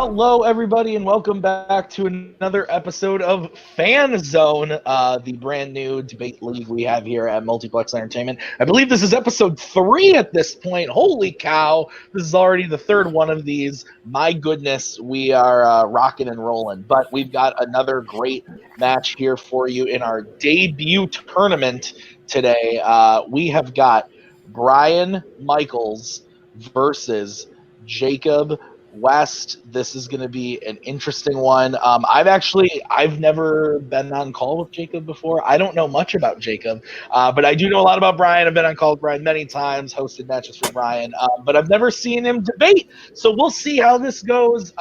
Hello, everybody, and welcome back to another episode of Fanzone, the brand new debate league we have here at Multiplex Entertainment. I believe this is episode 3 at this point. Holy cow, this is already the third one of these. My goodness, we are rocking and rolling. But we've got another great match here for you in our debut tournament today. We have got Brian Michaels versus Jacob West. This is going to be an interesting one. I've never been on call with Jacob before. I don't know much about Jacob, but I do know a lot about Brian. I've been on call with Brian many times, hosted matches for Brian, but I've never seen him debate. So we'll see how this goes.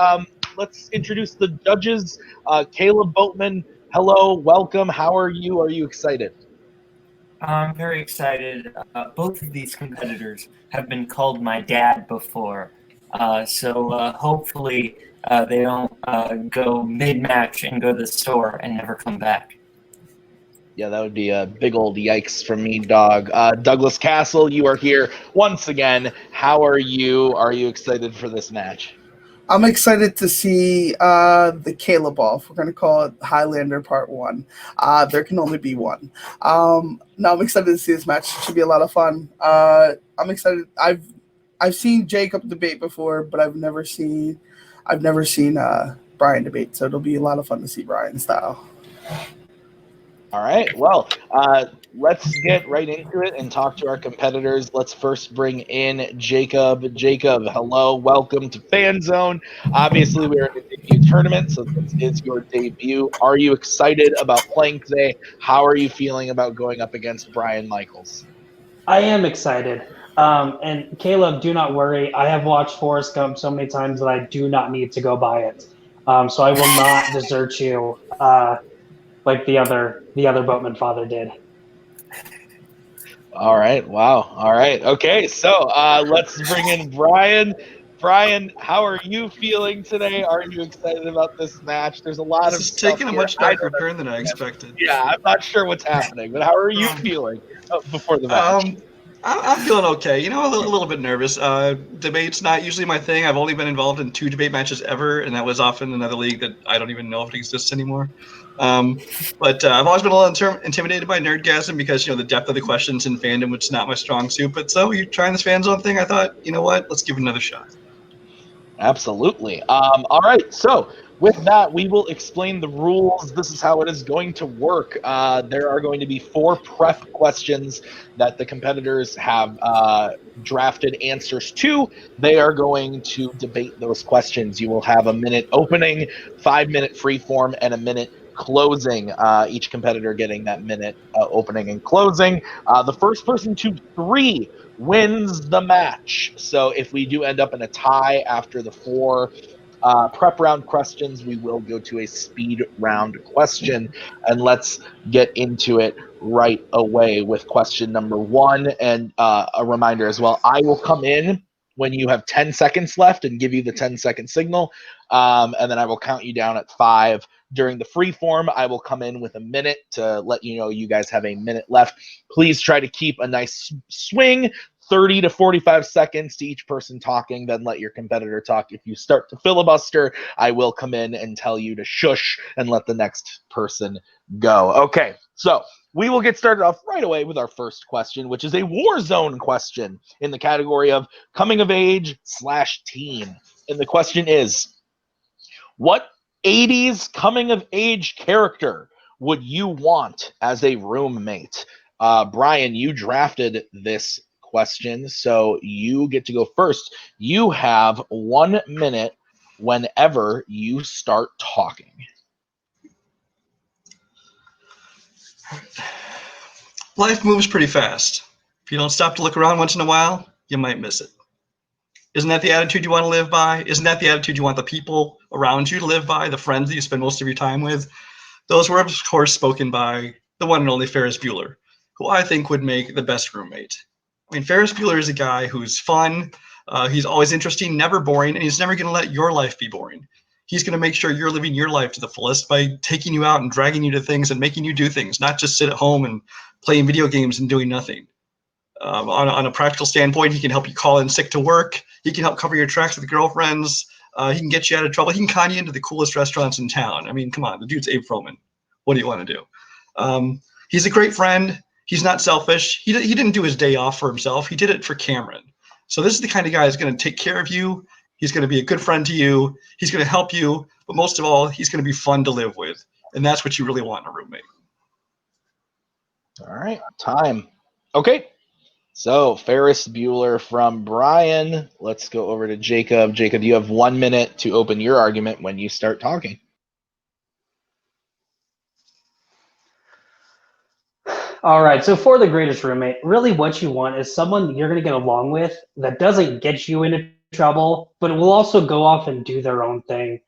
Let's introduce the judges. Kaleb Boatman, hello, welcome. How are you? Are you excited? I'm very excited. Both of these competitors have been called my dad before. So hopefully they don't go mid-match and go to the store and never come back. Yeah, that would be a big old yikes from me, dog. Douglas Cassel, you are here once again. How are you? Are you excited for this match? I'm excited to see the Kaleb off. We're going to call it Highlander Part 1. There can only be one. I'm excited to see this match. It should be a lot of fun. I'm excited. I've seen Jacob debate before, but I've never seen Brian debate, so it'll be a lot of fun to see Brian's style. All right, well, let's get right into it and talk to our competitors. Let's first bring in Jacob. Jacob, hello, welcome to Fanzone. Obviously, we're in a debut tournament, so this is your debut. Are you excited about playing today? How are you feeling about going up against Brian Michaels? I am excited. And Kaleb, do not worry. I have watched Forrest Gump so many times that I do not need to go buy it. So I will not desert you like the other Boatman father did. All right. Wow. All right. Okay. So let's bring in Brian. Brian, how are you feeling today? Are you excited about this match? There's a lot of This is taking a much darker turn than I expected. Yeah, I'm not sure what's happening, but how are you feeling before the match? I'm feeling okay. You know, a little bit nervous. Debate's not usually my thing. I've only been involved in 2 debate matches ever, and that was often another league that I don't even know if it exists anymore. But I've always been a little intimidated by Nerdgasm because, you know, the depth of the questions in Fandom, which is not my strong suit. But so you're trying this Fanzone thing, I thought, you know what, let's give it another shot. Absolutely. All right. So with that, we will explain the rules. This is how it is going to work. There are going to be 4 prep questions that the competitors have drafted answers to. They are going to debate those questions. You will have a minute opening, 5-minute free form, and a minute closing. Each competitor getting that minute opening and closing. The first person to 3 wins the match. So if we do end up in a tie after the 4 prep round questions, we will go to a speed round question. And let's get into it right away with question number 1. And a reminder as well, I will come in when you have 10 seconds left and give you the 10-second signal. And then I will count you down at 5. During the free form, I will come in with a minute to let you know you guys have a minute left. Please try to keep a nice swing, 30 to 45 seconds to each person talking, then let your competitor talk. If you start to filibuster, I will come in and tell you to shush and let the next person go. Okay, so we will get started off right away with our first question, which is a Warzone question in the category of coming of age / teen. And the question is, what 80s coming of age character would you want as a roommate? Brian, you drafted this question, so you get to go first. You have 1 minute whenever you start talking. Life moves pretty fast. If you don't stop to look around once in a while, you might miss it. Isn't that the attitude you want to live by? Isn't that the attitude you want the people around you to live by, the friends that you spend most of your time with? Those were, of course, spoken by the one and only Ferris Bueller, who I think would make the best roommate. I mean, Ferris Bueller is a guy who's fun, he's always interesting, never boring, and he's never going to let your life be boring. He's going to make sure you're living your life to the fullest by taking you out and dragging you to things and making you do things, not just sit at home and playing video games and doing nothing. On a practical standpoint, he can help you call in sick to work. He can help cover your tracks with girlfriends. He can get you out of trouble. He can con you into the coolest restaurants in town. I mean, come on, the dude's Abe Froman. What do you want to do? He's a great friend. He's not selfish. He didn't do his day off for himself. He did it for Cameron. So this is the kind of guy who's going to take care of you. He's going to be a good friend to you. He's going to help you. But most of all, he's going to be fun to live with. And that's what you really want in a roommate. All right, time. Okay. So Ferris Bueller from Brian. Let's go over to Jacob. Jacob, you have 1 minute to open your argument when you start talking. All right, so for the greatest roommate, really what you want is someone you're going to get along with that doesn't get you into trouble, but will also go off and do their own thing.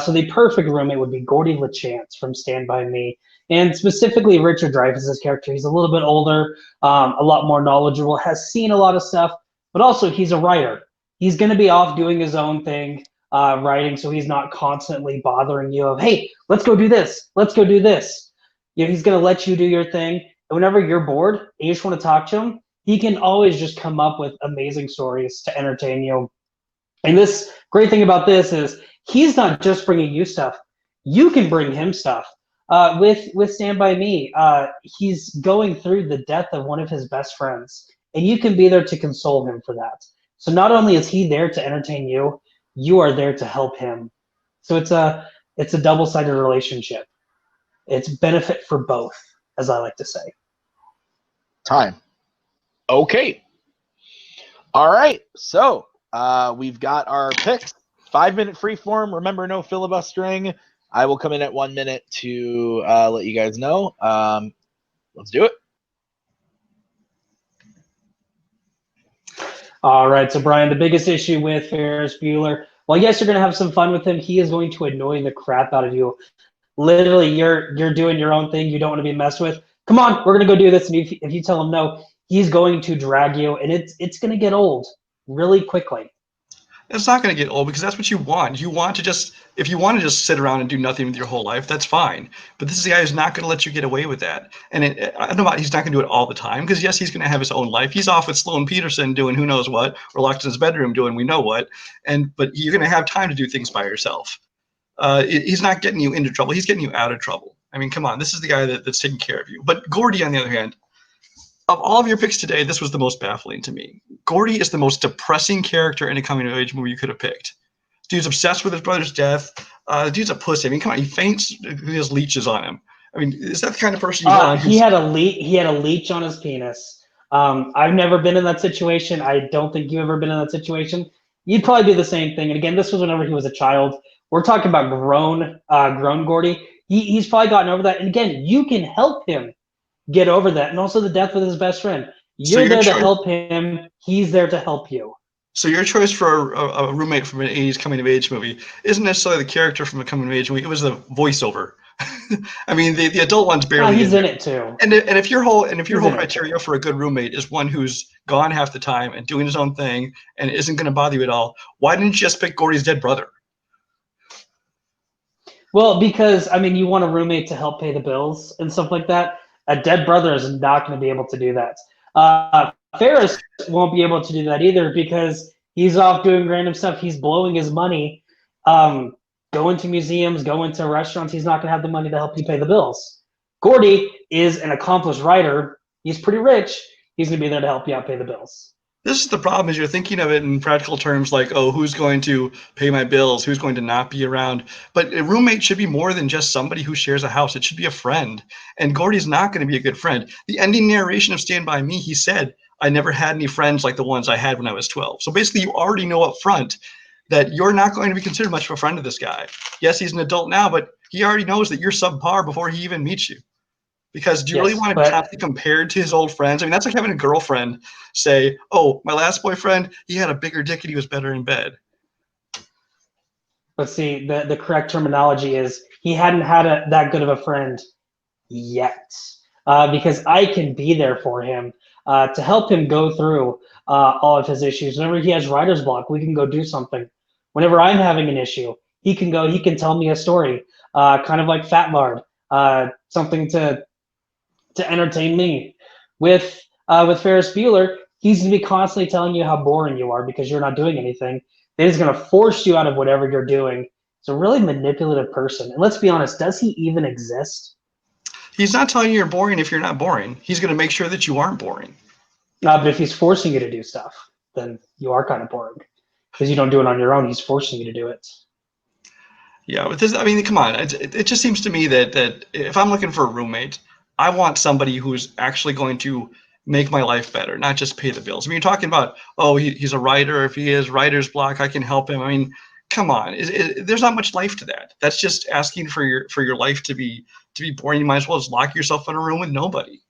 So the perfect roommate would be Gordy LaChance from Stand By Me. And specifically Richard Dreyfuss's character. He's a little bit older, a lot more knowledgeable, has seen a lot of stuff, but also he's a writer. He's going to be off doing his own thing, writing, so he's not constantly bothering you of, hey, let's go do this, let's go do this. You know, he's going to let you do your thing. And whenever you're bored and you just want to talk to him, he can always just come up with amazing stories to entertain you. And this great thing about this is he's not just bringing you stuff. You can bring him stuff. With Stand By Me, he's going through the death of one of his best friends, and you can be there to console him for that. So not only is he there to entertain you, you are there to help him. So it's a double-sided relationship. It's benefit for both, as I like to say. Time. Okay. All right. So we've got our picks. 5-minute free form. Remember, no filibustering. I will come in at 1 minute to let you guys know. Let's do it. All right. So, Brian, the biggest issue with Ferris Bueller, well, yes, you're going to have some fun with him. He is going to annoy the crap out of you. Literally, you're doing your own thing. You don't want to be messed with. Come on, we're going to go do this. And if you tell him no, he's going to drag you, and it's going to get old really quickly. It's not going to get old because that's what you want. You want to just, if you want to just sit around and do nothing with your whole life, that's fine. But this is the guy who's not going to let you get away with that. And I don't know about, he's not going to do it all the time because yes, he's going to have his own life. He's off with Sloan Peterson doing who knows what, or locked in his bedroom doing we know what. But you're going to have time to do things by yourself. He's not getting you into trouble. He's getting you out of trouble. I mean, come on, this is the guy that's taking care of you. But Gordy, on the other hand, of all of your picks today, this was the most baffling to me. Gordy is the most depressing character in a coming-of-age movie you could have picked. Dude's obsessed with his brother's death. The dude's a pussy. I mean, come on, he faints. He has leeches on him. I mean, is that the kind of person you want? He had a leech on his penis. I've never been in that situation. I don't think you've ever been in that situation. You'd probably do the same thing. And again, this was whenever he was a child. We're talking about grown Gordy. He's probably gotten over that. And again, you can help him get over that. And also the death with his best friend. You're there to help him. He's there to help you. So your choice for a roommate from an 80s coming-of-age movie isn't necessarily the character from a coming-of-age movie. It was the voiceover. I mean, the adult one's barely. He's in it too. And if your whole criteria for a good roommate is one who's gone half the time and doing his own thing and isn't going to bother you at all, why didn't you just pick Gordy's dead brother? Well, because I mean, you want a roommate to help pay the bills and stuff like that. A dead brother is not going to be able to do that. Ferris won't be able to do that either because he's off doing random stuff. He's blowing his money, going to museums, going to restaurants. He's not going to have the money to help you pay the bills. Gordy is an accomplished writer. He's pretty rich. He's going to be there to help you out pay the bills. This is the problem, is you're thinking of it in practical terms like, oh, who's going to pay my bills? Who's going to not be around? But a roommate should be more than just somebody who shares a house. It should be a friend. And Gordy's not going to be a good friend. The ending narration of Stand By Me, he said, I never had any friends like the ones I had when I was 12. So basically you already know up front that you're not going to be considered much of a friend to this guy. Yes, he's an adult now, but he already knows that you're subpar before he even meets you. Because do you really want to have to compare to his old friends? I mean, that's like having a girlfriend say, oh, my last boyfriend, he had a bigger dick and he was better in bed. But see, the correct terminology is he hadn't had that good of a friend yet. Because I can be there for him to help him go through all of his issues. Whenever he has writer's block, we can go do something. Whenever I'm having an issue, he can tell me a story, kind of like Fat Lard, something to entertain me. With Ferris Bueller, he's going to be constantly telling you how boring you are because you're not doing anything. They're just going to force you out of whatever you're doing. It's a really manipulative person. And let's be honest, does he even exist? He's not telling you you're boring if you're not boring. He's going to make sure that you aren't boring. But if he's forcing you to do stuff, then you are kind of boring. Because you don't do it on your own, he's forcing you to do it. Yeah, but this, I mean, come on. It just seems to me that if I'm looking for a roommate, I want somebody who's actually going to make my life better, not just pay the bills. I mean, you're talking about, oh, he's a writer. If he has writer's block, I can help him. I mean, come on. There's not much life to that. That's just asking for your life to be boring. You might as well just lock yourself in a room with nobody.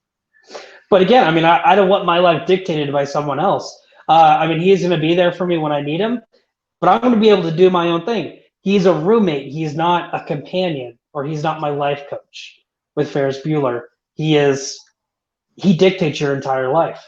But again, I mean, I don't want my life dictated by someone else. I mean, he's going to be there for me when I need him, but I'm going to be able to do my own thing. He's a roommate. He's not a companion, or he's not my life coach. With Ferris Bueller, he dictates your entire life.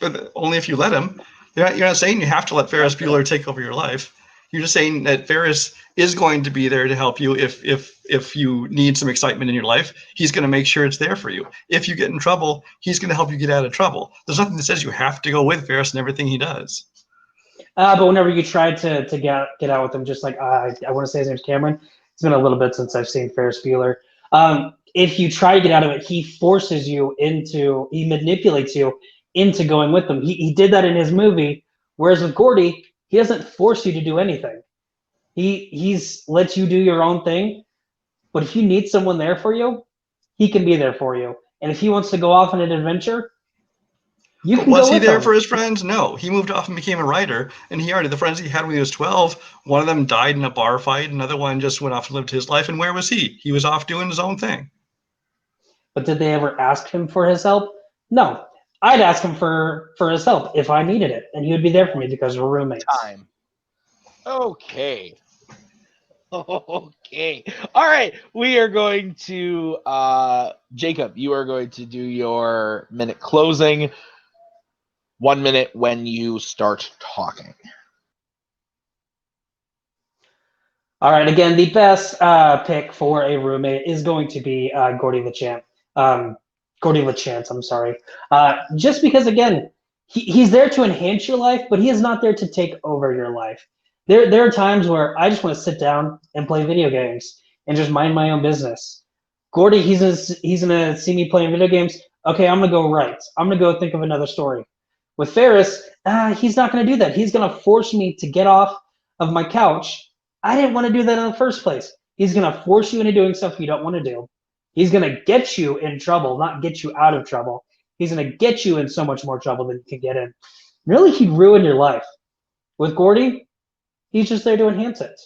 But only if you let him. You're not saying you have to let Ferris Bueller take over your life. You're just saying that Ferris is going to be there to help you if you need some excitement in your life. He's going to make sure it's there for you. If you get in trouble, he's going to help you get out of trouble. There's nothing that says you have to go with Ferris and everything he does. But whenever you try to get out with him, just like I want to say his name's Cameron. It's been a little bit since I've seen Ferris Bueller. If you try to get out of it, he manipulates you into going with him. He did that in his movie. Whereas with Gordy, he doesn't force you to do anything. He's lets you do your own thing. But if you need someone there for you, he can be there for you. And if he wants to go off on an adventure, you can go with him. Was he there for his friends? No. He moved off and became a writer. And the friends he had when he was 12, one of them died in a bar fight. Another one just went off and lived his life. And where was he? He was off doing his own thing. But did they ever ask him for his help? No. I'd ask him for his help if I needed it. And he would be there for me because we're roommates. Time. Okay. Okay. All right. We are going to, Jacob, you are going to do your minute closing. 1 minute when you start talking. All right. Again, the best pick for a roommate is going to be Gordy LeChamp. Gordy LeChance, I'm sorry. Just because, again, he's there to enhance your life, but he is not there to take over your life. There are times where I just want to sit down and play video games and just mind my own business. Gordy, he's gonna see me playing video games. Okay, I'm gonna go write. I'm gonna go think of another story. With Ferris, he's not gonna do that. He's gonna force me to get off of my couch. I didn't want to do that in the first place. He's gonna force you into doing stuff you don't want to do. He's gonna get you in trouble, not get you out of trouble. He's gonna get you in so much more trouble than you can get in. Really, he'd ruin your life. With Gordy, he's just there to enhance it.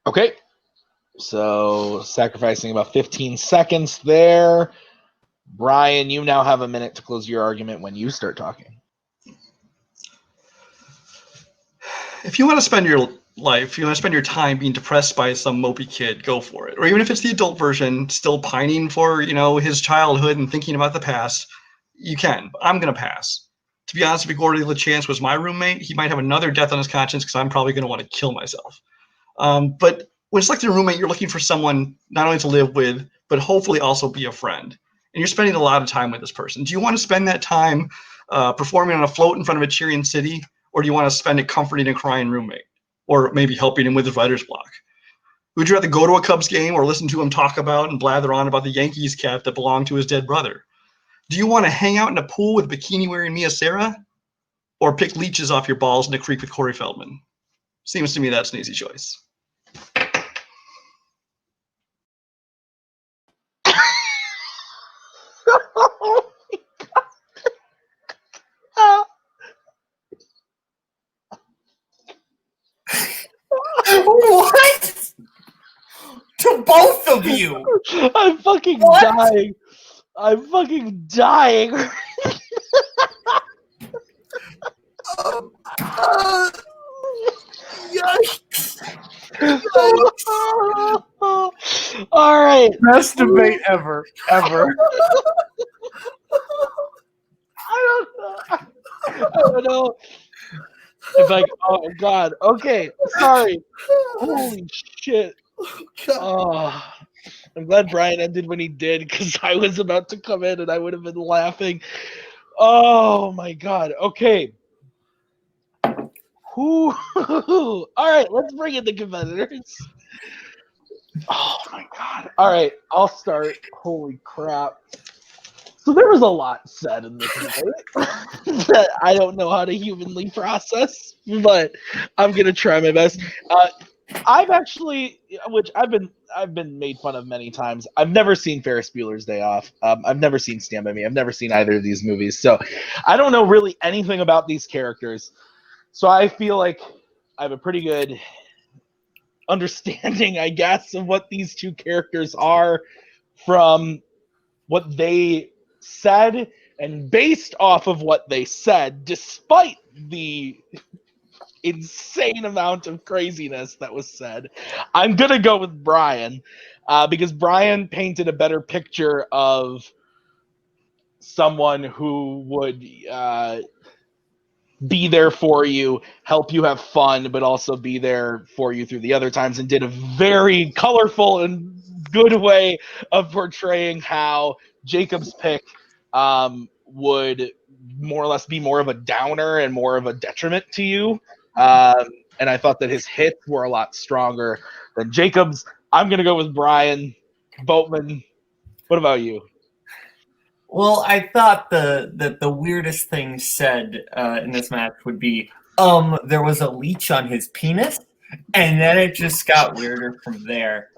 Okay. So sacrificing about 15 seconds there. Brian, you now have a minute to close your argument when you start talking. If you want to spend your life, you want to spend your time being depressed by some mopey kid, go for it. Or even if it's the adult version, still pining for, his childhood and thinking about the past, you can. I'm going to pass. To be honest with you, Gordy LeChance was my roommate. He might have another death on his conscience because I'm probably going to want to kill myself. But when selecting a roommate, you're looking for someone not only to live with, but hopefully also be a friend. And you're spending a lot of time with this person. Do you want to spend that time performing on a float in front of a cheering city, or do you want to spend it comforting a crying roommate, or maybe helping him with his writer's block? Would you rather go to a Cubs game or listen to him talk about and blather on about the Yankees cap that belonged to his dead brother? Do you want to hang out in a pool with bikini-wearing Mia Sarah, or pick leeches off your balls in a creek with Corey Feldman? Seems to me that's an easy choice. What? To both of you. I'm fucking What? dying. I'm fucking dying. Yikes. All right. Best debate ever. I don't know. It's like, oh God. Okay, sorry. Holy shit. Oh, I'm glad Brian ended when he did, because I was about to come in and I would have been laughing. Oh my god. Okay. Who? All right, let's bring in the competitors. Oh my god. All right, I'll start. Holy crap. So there was a lot said in this debate that I don't know how to humanly process, but I'm gonna try my best. I've actually, which I've been made fun of many times. I've never seen Ferris Bueller's Day Off. I've never seen Stand By Me. I've never seen either of these movies, so I don't know really anything about these characters. So I feel like I have a pretty good understanding, I guess, of what these two characters are from what they said, and based off of what they said, despite the insane amount of craziness that was said, I'm gonna go with Brian, because Brian painted a better picture of someone who would be there for you, help you have fun, but also be there for you through the other times, and did a very colorful and good way of portraying how Jacob's pick would more or less be more of a downer and more of a detriment to you. And I thought that his hits were a lot stronger than Jacob's. I'm going to go with Brian. Boatman, what about you? Well, I thought the weirdest thing said in this match would be, there was a leech on his penis, and then it just got weirder from there.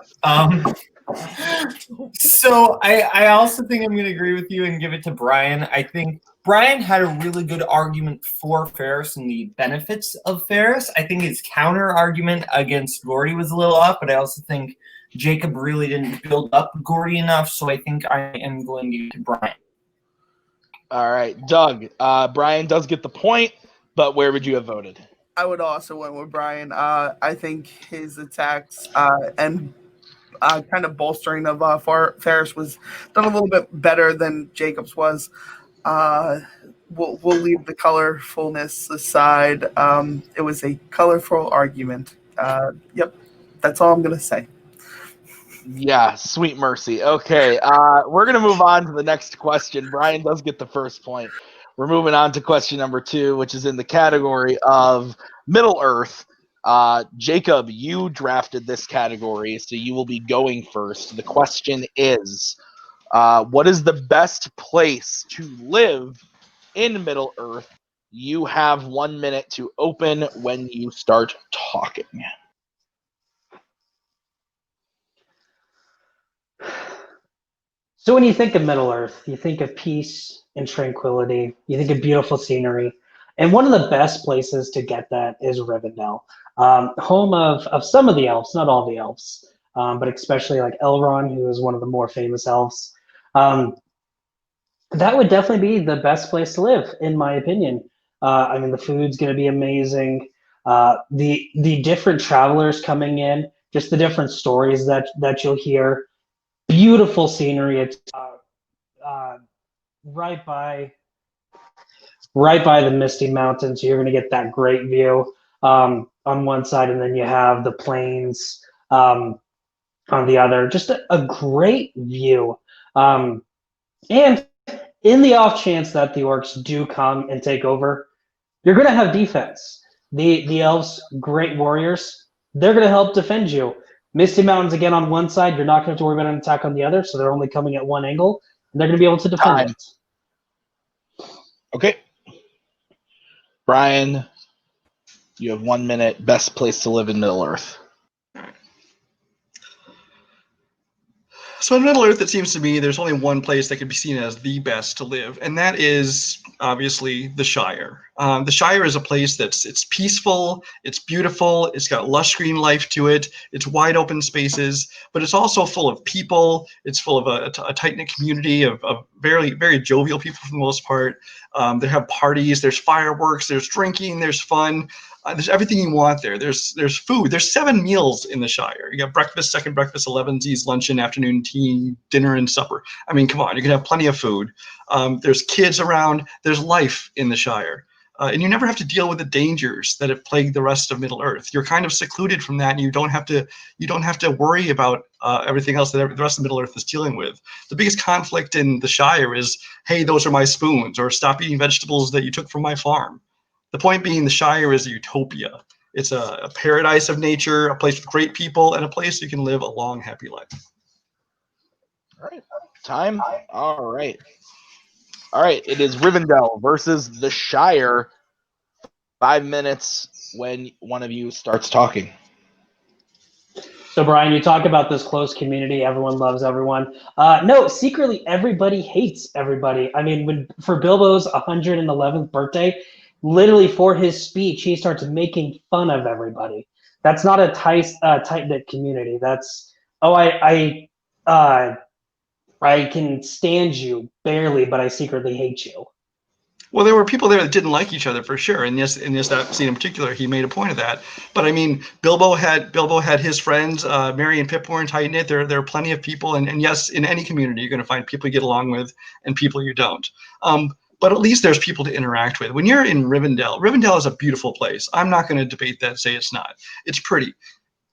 So I also think I'm going to agree with you and give it to Brian. I think Brian had a really good argument for Ferris and the benefits of Ferris. I think his counter argument against Gordy was a little off, but I also think Jacob really didn't build up Gordy enough, so I think I am going to give it to Brian. All right, Doug. Brian does get the point, but where would you have voted? I would also went with Brian. I think his attacks and kind of bolstering of Ferris was done a little bit better than Jacob's was. We'll leave the colorfulness aside. It was a colorful argument. Yep, that's all I'm going to say. Yeah, sweet mercy. Okay, we're going to move on to the next question. Brian does get the first point. We're moving on to question number 2, which is in the category of Middle-earth. Jacob, you drafted this category, so you will be going first. The question is, what is the best place to live in Middle-earth? You have 1 minute to open when you start talking. So when you think of Middle-earth, you think of peace and tranquility. You think of beautiful scenery. And one of the best places to get that is Rivendell, home of some of the elves, not all the elves, but especially like Elrond, who is one of the more famous elves. That would definitely be the best place to live, in my opinion. I mean, the food's going to be amazing. The different travelers coming in, just the different stories that you'll hear. Beautiful scenery. It's right by the Misty Mountains. So you're going to get that great view on one side, and then you have the plains on the other. Just a great view. And in the off chance that the orcs do come and take over, you're going to have defense. The elves, great warriors, they're going to help defend you. Misty Mountains again on one side, you're not going to have to worry about an attack on the other, so they're only coming at one angle, and they're going to be able to defend it. Okay. Brian, you have 1 minute. Best place to live in Middle-earth. So in Middle-earth, it seems to me there's only one place that could be seen as the best to live, and that is obviously the Shire. The Shire is a place it's peaceful, it's beautiful, it's got lush green life to it, it's wide open spaces, but it's also full of people. It's full of a tight-knit community of very, very jovial people for the most part. They have parties, there's fireworks, there's drinking, there's fun. There's everything you want there. There's food. There's 7 meals in the Shire. You got breakfast, second breakfast, 11sies, luncheon, afternoon tea, dinner, and supper. I mean, come on, you can have plenty of food. There's kids around. There's life in the Shire. and you never have to deal with the dangers that have plagued the rest of Middle Earth. You're kind of secluded from that, and you don't have to worry about everything else that the rest of Middle Earth is dealing with. The biggest conflict in the Shire is, hey, those are my spoons, or stop eating vegetables that you took from my farm. The point being, the Shire is a utopia. It's a paradise of nature, a place with great people, and a place you can live a long, happy life. All right. Time? All right. All right. It is Rivendell versus the Shire. 5 minutes when one of you starts talking. So, Brian, you talk about this close community. Everyone loves everyone. No, secretly, everybody hates everybody. I mean, for Bilbo's 111th birthday, literally for his speech, he starts making fun of everybody. That's not a tight-knit community. That's, I can stand you barely, but I secretly hate you. Well, there were people there that didn't like each other for sure, and yes, in that scene in particular, he made a point of that. But I mean, Bilbo had his friends. Merry and Pip weren't tight knit. There are plenty of people, and yes, in any community, you're going to find people you get along with and people you don't. But at least there's people to interact with. When you're in Rivendell is a beautiful place. I'm not going to debate that, say it's not. It's pretty.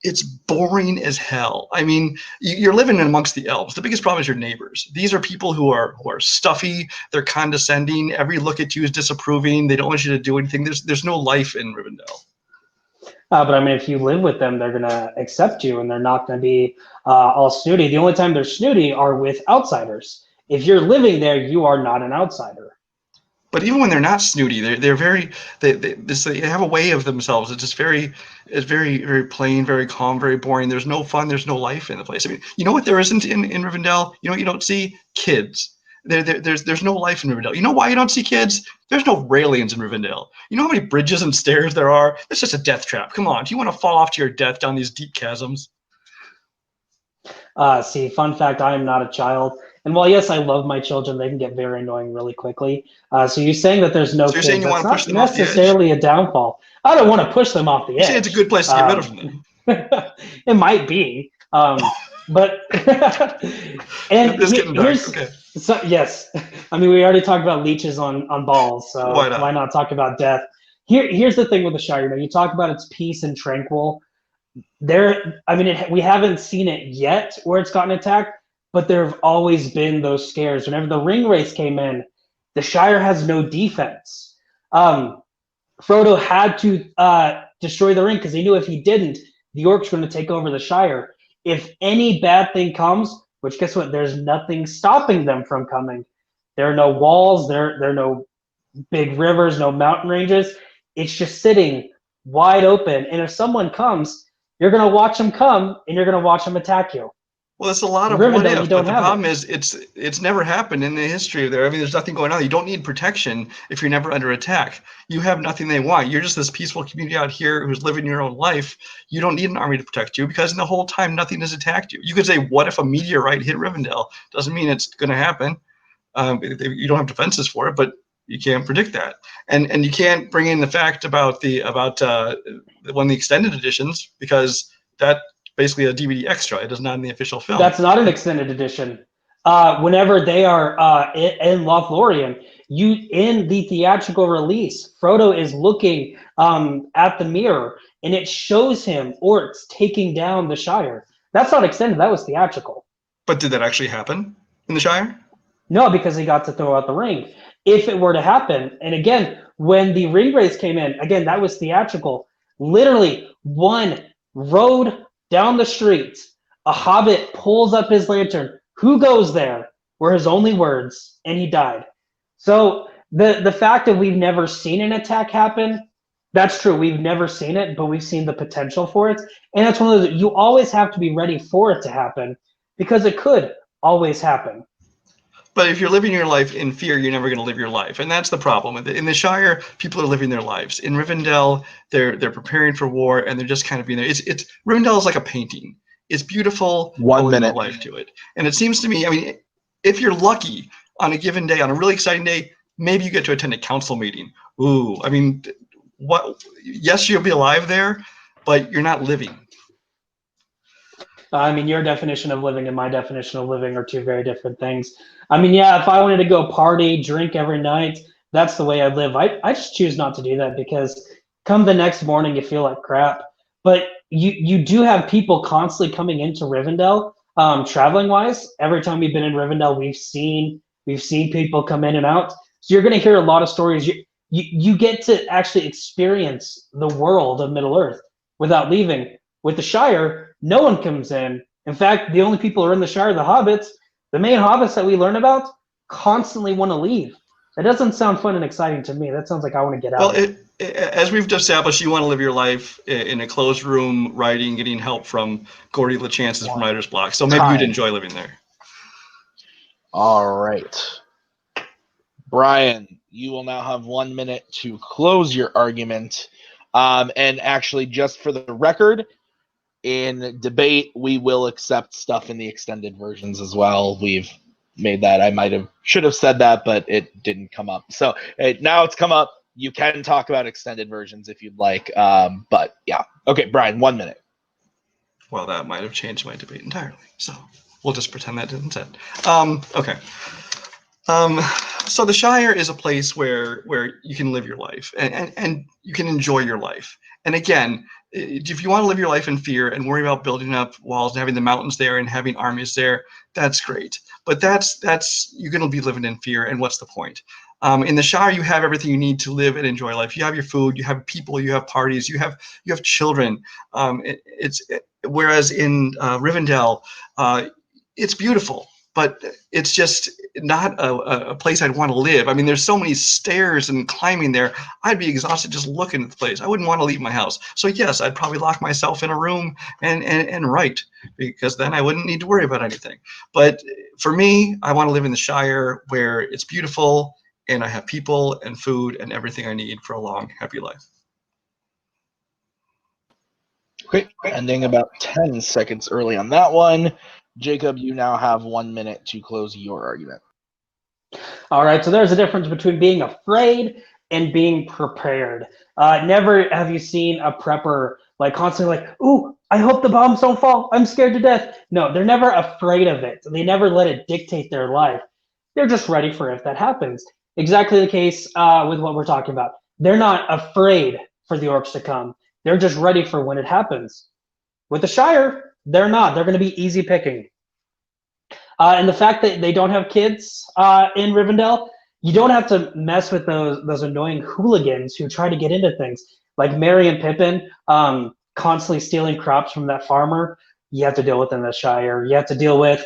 It's boring as hell. I mean, you're living amongst the elves. The biggest problem is your neighbors. These are people who are stuffy. They're condescending. Every look at you is disapproving. They don't want you to do anything. There's no life in Rivendell. But I mean, if you live with them, they're going to accept you, and they're not going to be all snooty. The only time they're snooty are with outsiders. If you're living there, you are not an outsider. But even when they're not snooty, they have a way of themselves. It's very very plain, very calm, very boring. There's no fun. There's no life in the place. I mean, you know what there isn't in Rivendell? You know what you don't see? Kids. There's no life in Rivendell. You know why you don't see kids? There's no railings in Rivendell. You know how many bridges and stairs there are? It's just a death trap. Come on, do you want to fall off to your death down these deep chasms? See, fun fact, I am not a child. And while, yes, I love my children, they can get very annoying really quickly. So you're saying that there's no kids. That's not necessarily a downfall. I don't want to push them off the edge. You say it's a good place to get rid of them. It might be. But and here's, okay. So, yes. I mean, we already talked about leeches on balls, so why not talk about death? Here's the thing with the Shire. You talk about its peace and tranquil. We haven't seen it yet where it's gotten attacked, but there have always been those scares. Whenever the ring race came in, the Shire has no defense. Frodo had to destroy the ring because he knew if he didn't, the orcs were going to take over the Shire. If any bad thing comes, which guess what? There's nothing stopping them from coming. There are no walls. There are no big rivers, no mountain ranges. It's just sitting wide open. And if someone comes, you're going to watch them come, and you're going to watch them attack you. Well, it's a lot of what if, but the problem is it's never happened in the history of there. I mean, there's nothing going on. You don't need protection if you're never under attack. You have nothing they want. You're just this peaceful community out here who's living your own life. You don't need an army to protect you because in the whole time, nothing has attacked you. You could say, what if a meteorite hit Rivendell? Doesn't mean it's going to happen. You don't have defenses for it, but you can't predict that. And you can't bring in the fact about one of the extended editions because that basically a DVD extra. It is not in the official film. That's not an extended edition. Whenever they are in Lothlorien, in the theatrical release, Frodo is looking at the mirror, and it shows him orcs taking down the Shire. That's not extended. That was theatrical. But did that actually happen in the Shire? No, because he got to throw out the ring. If it were to happen, and again, when the ring race came in, again, that was theatrical. Literally, one road down the street, a hobbit pulls up his lantern. Who goes there? Were his only words, and he died. So the fact that we've never seen an attack happen, that's true. We've never seen it, but we've seen the potential for it. And that's one of those, you always have to be ready for it to happen because it could always happen. But if you're living your life in fear, you're never going to live your life. And that's the problem. In the Shire, people are living their lives. In Rivendell, they're preparing for war, and they're just kind of being there. Rivendell is like a painting. It's beautiful. 1 minute. No life to it. And it seems to me, I mean, if you're lucky on a given day, on a really exciting day, maybe you get to attend a council meeting. Ooh, I mean, yes, you'll be alive there, but you're not living. I mean, your definition of living and my definition of living are two very different things. I mean, yeah, if I wanted to go party, drink every night, that's the way I live. I just choose not to do that because come the next morning you feel like crap. But you do have people constantly coming into Rivendell, traveling wise. Every time we've been in Rivendell, we've seen people come in and out. So you're going to hear a lot of stories. You get to actually experience the world of Middle Earth without leaving. With the Shire, no one comes in. In fact, the only people who are in the Shire are the hobbits. The main hobbits that we learn about constantly want to leave. That doesn't sound fun and exciting to me. That sounds like I want to get out. Well, as we've established, you want to live your life in a closed room, writing, getting help from Gordy LeChance's from Writer's Block. So maybe you'd enjoy living there. All right. Brian, you will now have 1 minute to close your argument. And actually, just for the record, in debate, we will accept stuff in the extended versions as well. We've made that. I should have said that, but it didn't come up. So now it's come up. You can talk about extended versions if you'd like. But yeah. Okay, Brian, 1 minute. Well, that might have changed my debate entirely. So we'll just pretend that didn't say. Okay. So the Shire is a place where you can live your life and you can enjoy your life. And again, if you want to live your life in fear and worry about building up walls and having the mountains there and having armies there, that's great. But that's you're going to be living in fear. And what's the point? In the Shire, you have everything you need to live and enjoy life. You have your food, you have people, you have parties, you have children. Whereas in Rivendell, it's beautiful, but it's just not a place I'd want to live. I mean, there's so many stairs and climbing there. I'd be exhausted just looking at the place. I wouldn't want to leave my house. So yes, I'd probably lock myself in a room and write, because then I wouldn't need to worry about anything. But for me, I want to live in the Shire where it's beautiful and I have people and food and everything I need for a long, happy life. Okay, ending about 10 seconds early on that one. Jacob, you now have 1 minute to close your argument. All right, so there's a difference between being afraid and being prepared. Never have you seen a prepper like constantly like, ooh, I hope the bombs don't fall. I'm scared to death. No, they're never afraid of it. They never let it dictate their life. They're just ready for if that happens. Exactly the case with what we're talking about. They're not afraid for the orcs to come. They're just ready for when it happens. With the Shire, they're not. They're going to be easy picking. And the fact that they don't have kids in Rivendell, you don't have to mess with those annoying hooligans who try to get into things. Like Merry and Pippin constantly stealing crops from that farmer. You have to deal with in the Shire. You have to deal with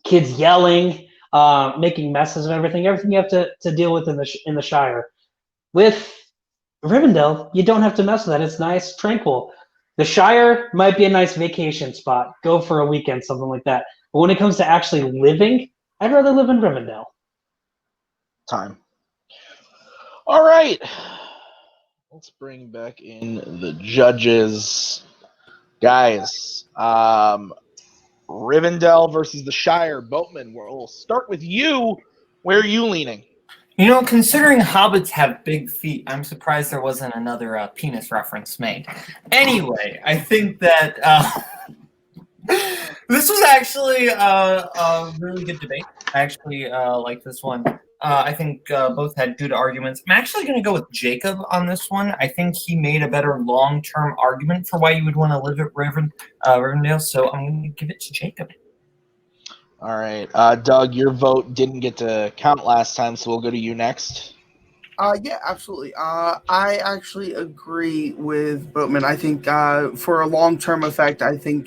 kids yelling, making messes of everything. Everything you have to deal with in the Shire. With Rivendell, you don't have to mess with that. It's nice, tranquil. The Shire might be a nice vacation spot. Go for a weekend, something like that. But when it comes to actually living, I'd rather live in Rivendell. Time. All right. Let's bring back in the judges. Guys, Rivendell versus the Shire. Boatman, we'll start with you. Where are you leaning? You know, considering hobbits have big feet, I'm surprised there wasn't another penis reference made. Anyway, I think that this was actually a really good debate. I actually like this one. I think both had good arguments. I'm actually going to go with Jacob on this one. I think he made a better long-term argument for why you would want to live at Rivendell, so I'm going to give it to Jacob. All right. Doug, your vote didn't get to count last time, so we'll go to you next. Yeah, absolutely. I actually agree with Boatman. I think for a long-term effect, I think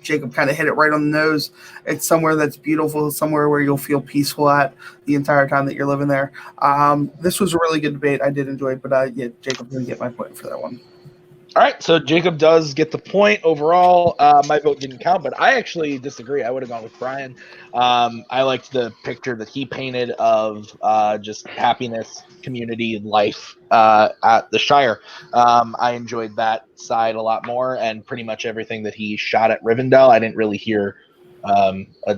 Jacob kind of hit it right on the nose. It's somewhere that's beautiful, somewhere where you'll feel peaceful at the entire time that you're living there. This was a really good debate. I did enjoy it, but yeah, Jacob didn't get my point for that one. All right, so Jacob does get the point overall. My vote didn't count, but I actually disagree. I would have gone with Brian. I liked the picture that he painted of just happiness, community, life at the Shire. I enjoyed that side a lot more, and pretty much everything that he shot at Rivendell. I didn't really hear a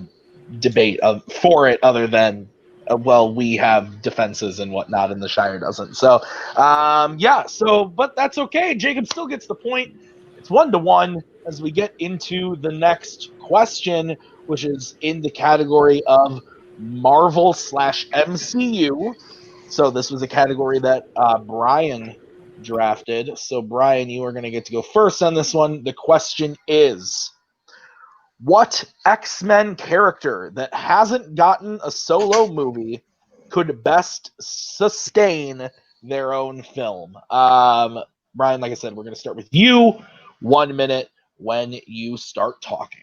debate for it other than well, we have defenses and whatnot, and the Shire doesn't. So, yeah. So, but that's okay. Jacob still gets the point. It's 1-1 as we get into the next question, which is in the category of Marvel slash MCU. So this was a category that Brian drafted. So Brian, you are going to get to go first on this one. The question is, what X-Men character that hasn't gotten a solo movie could best sustain their own film? Brian, like I said, we're going to start with you. 1 minute when you start talking.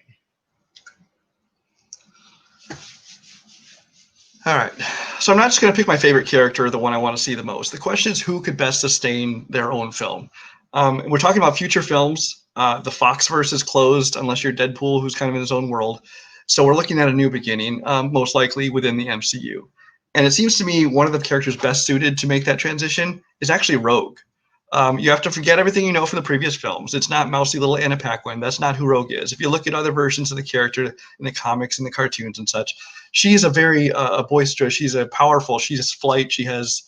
All right. So I'm not just going to pick my favorite character, the one I want to see the most. The question is who could best sustain their own film? We're talking about future films. The Foxverse is closed unless you're Deadpool, who's kind of in his own world. So we're looking at a new beginning, most likely within the MCU. And it seems to me one of the characters best suited to make that transition is actually Rogue. You have to forget everything you know from the previous films. It's not mousy little Anna Paquin. That's not who Rogue is. If you look at other versions of the character in the comics and the cartoons and such, she's a very boisterous, she's a powerful, she has flight, she has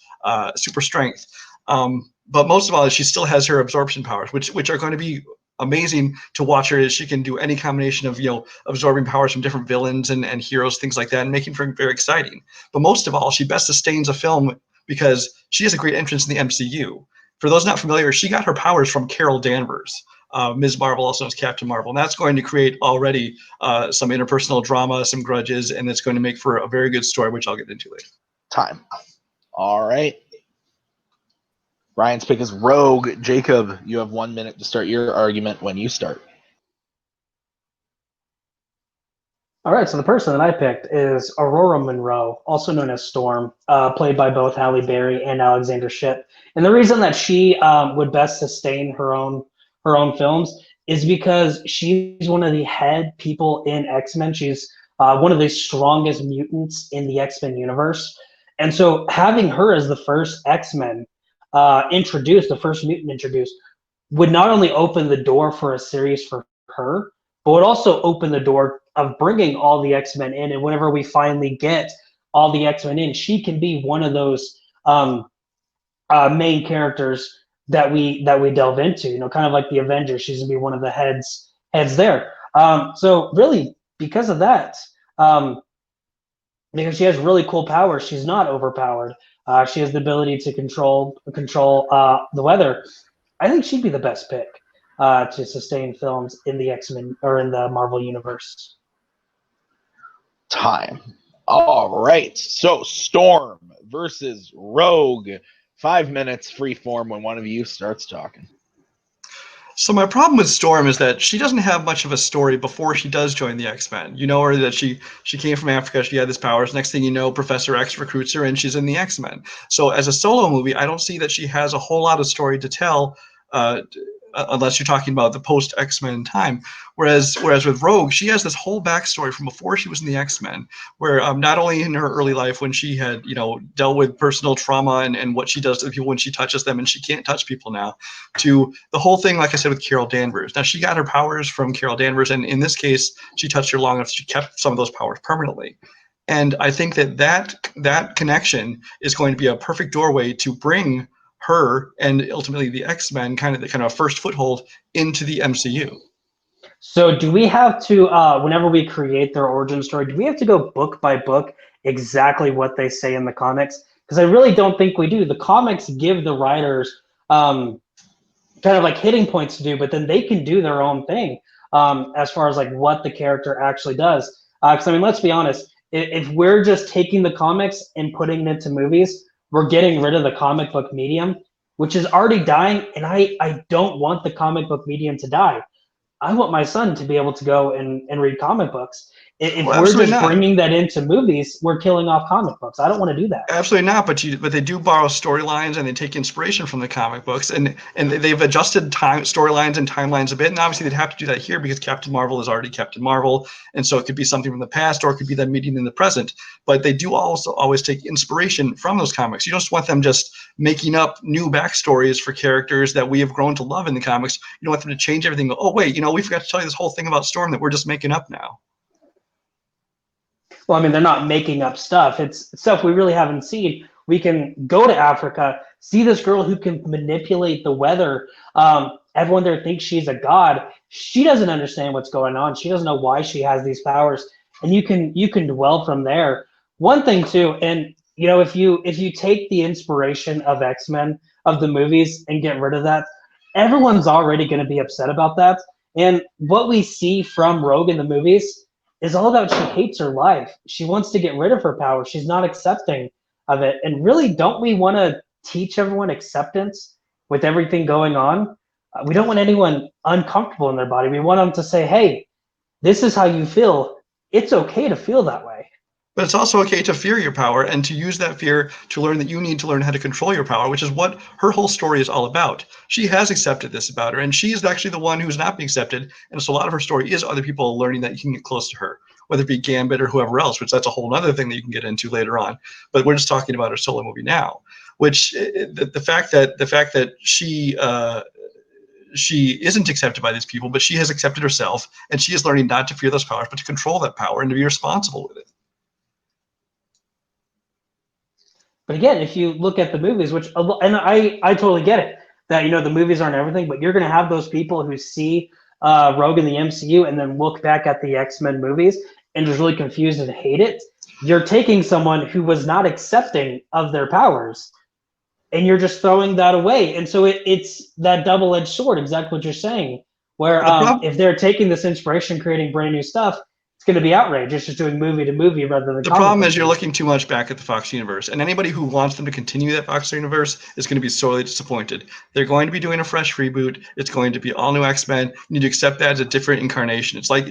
super strength. But most of all, she still has her absorption powers, which are going to be amazing to watch her, as she can do any combination of, absorbing powers from different villains and heroes, things like that, and making her very exciting. But most of all, she best sustains a film because she has a great entrance in the MCU. For those not familiar, she got her powers from Carol Danvers, Ms. Marvel, also known as Captain Marvel. And that's going to create already some interpersonal drama, some grudges, and it's going to make for a very good story, which I'll get into later. Time. All right. Brian's pick is Rogue. Jacob, you have 1 minute to start your argument when you start. All right, so the person that I picked is Aurora Monroe, also known as Storm, played by both Halle Berry and Alexander Shipp. And the reason that she would best sustain her own films is because she's one of the head people in X-Men. She's one of the strongest mutants in the X-Men universe. And so having her as the first X-Men introduced, the first mutant introduced, would not only open the door for a series for her, but would also open the door of bringing all the X-Men in. And whenever we finally get all the X-Men in, she can be one of those main characters that we delve into, kind of like the Avengers. She's gonna be one of the heads there. So really, because of that, because she has really cool powers, she's not overpowered. She has the ability to control the weather. I think she'd be the best pick to sustain films in the X-Men or in the Marvel universe. Time. All right. So Storm versus Rogue. 5 minutes, free form when one of you starts talking. So my problem with Storm is that she doesn't have much of a story before she does join the X-Men. You know her that she came from Africa, she had these powers. Next thing you know, Professor X recruits her and she's in the X-Men. So as a solo movie, I don't see that she has a whole lot of story to tell, unless you're talking about the post X-Men time. Whereas with Rogue, she has this whole backstory from before she was in the X-Men, where not only in her early life when she had dealt with personal trauma and what she does to people when she touches them and she can't touch people now, to the whole thing, like I said, with Carol Danvers. Now she got her powers from Carol Danvers, and in this case, she touched her long enough she kept some of those powers permanently. And I think that connection is going to be a perfect doorway to bring her and ultimately the X-Men kind of first foothold into the MCU. So do we have to, whenever we create their origin story, do we have to go book by book exactly what they say in the comics? Because I really don't think we do. The comics give the writers kind of like hitting points to do, but then they can do their own thing as far as like what the character actually does. Because I mean, let's be honest, if we're just taking the comics and putting it into movies, we're getting rid of the comic book medium, which is already dying, and I don't want the comic book medium to die. I want my son to be able to go and read comic books. If we're just bringing that into movies, we're killing off comic books. I don't want to do that. Absolutely not. But they do borrow storylines and they take inspiration from the comic books, and they've adjusted storylines and timelines a bit. And obviously they'd have to do that here because Captain Marvel is already Captain Marvel, and so it could be something from the past or it could be them meeting in the present. But they do also always take inspiration from those comics. You don't just want them just making up new backstories for characters that we have grown to love in the comics. You don't want them to change everything. Go, oh wait, we forgot to tell you this whole thing about Storm that we're just making up now. Well, I mean, they're not making up stuff. It's stuff we really haven't seen. We can go to Africa, see this girl who can manipulate the weather. Everyone there thinks she's a god. She doesn't understand what's going on. She doesn't know why she has these powers. And you can dwell from there one thing too, and you know, if you take the inspiration of X-Men of the movies and get rid of that, everyone's already going to be upset about that. And what we see from Rogue in the movies is all about she hates her life. She wants to get rid of her power. She's not accepting of it. And really, don't we want to teach everyone acceptance with everything going on? We don't want anyone uncomfortable in their body. We want them to say, hey, this is how you feel. It's okay to feel that way. But it's also okay to fear your power and to use that fear to learn that you need to learn how to control your power, which is what her whole story is all about. She has accepted this about her, and she is actually the one who's not being accepted. And so a lot of her story is other people learning that you can get close to her, whether it be Gambit or whoever else, which that's a whole other thing that you can get into later on. But we're just talking about her solo movie now, which the fact that she isn't accepted by these people, but she has accepted herself, and she is learning not to fear those powers, but to control that power and to be responsible with it. But again, if you look at the movies, which, and I totally get it, that, you know, the movies aren't everything, but you're going to have those people who see Rogue in the MCU and then look back at the X-Men movies and just really confused and hate it. You're taking someone who was not accepting of their powers, and you're just throwing that away. And so it's that double-edged sword, exactly what you're saying, where if they're taking this inspiration, creating brand new stuff, it's going to be outrageous just doing movie to movie rather than. The problem is you're looking too much back at the Fox universe, and anybody who wants them to continue that Fox universe is going to be sorely disappointed. They're going to be doing a fresh reboot. It's going to be all new X-Men. You need to accept that as a different incarnation. It's like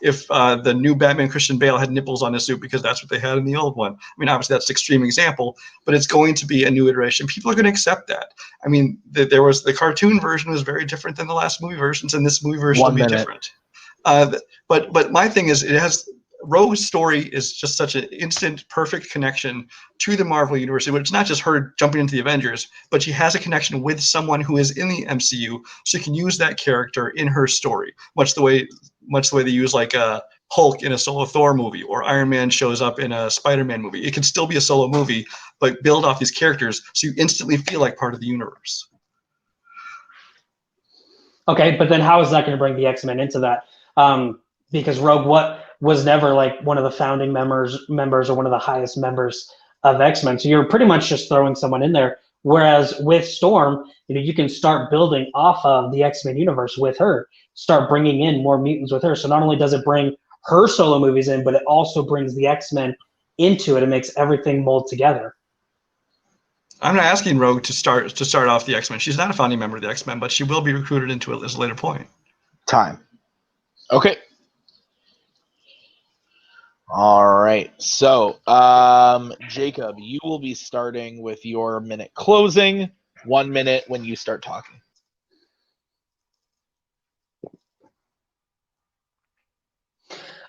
if the new Batman Christian Bale had nipples on his suit because that's what they had in the old one. I mean, obviously that's an extreme example, but it's going to be a new iteration. People are going to accept that. I mean, there was the cartoon version was very different than the last movie versions, and this movie version will be different. But my thing is, Rogue's story is just such an instant, perfect connection to the Marvel universe. It's not just her jumping into the Avengers, but she has a connection with someone who is in the MCU. She can use that character in her story, much the way they use like Hulk in a solo Thor movie, or Iron Man shows up in a Spider-Man movie. It can still be a solo movie, but build off these characters so you instantly feel like part of the universe. Okay, but then how is that going to bring the X-Men into that? Because Rogue was never like one of the founding members or one of the highest members of X-Men. So you're pretty much just throwing someone in there. Whereas with Storm, you know, you can start building off of the X-Men universe with her, start bringing in more mutants with her. So not only does it bring her solo movies in, but it also brings the X-Men into it and makes everything mold together. I'm not asking Rogue to start off the X-Men. She's not a founding member of the X-Men, but she will be recruited into it at a later point. Time. Okay. All right. So, Jacob, you will be starting with your minute closing. 1 minute when you start talking.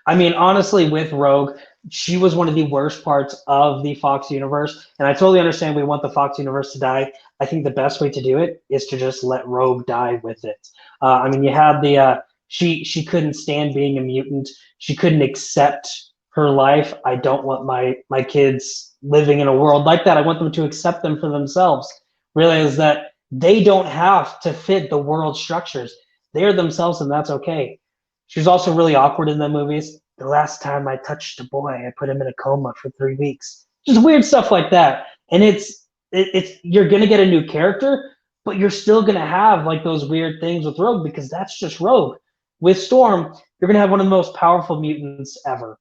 I mean, honestly, with Rogue, she was one of the worst parts of the Fox universe. And I totally understand we want the Fox universe to die. I think the best way to do it is to just let Rogue die with it. I mean, you had the she couldn't stand being a mutant. She couldn't accept her life. I don't want my kids living in a world like that. I want them to accept them for themselves. Realize that they don't have to fit the world structures. They're themselves, and that's okay. She was also really awkward in the movies. The last time I touched a boy, I put him in a coma for 3 weeks. Just weird stuff like that. And it's you're gonna get a new character, but you're still gonna have like those weird things with Rogue because that's just Rogue. With Storm, you're gonna have one of the most powerful mutants ever.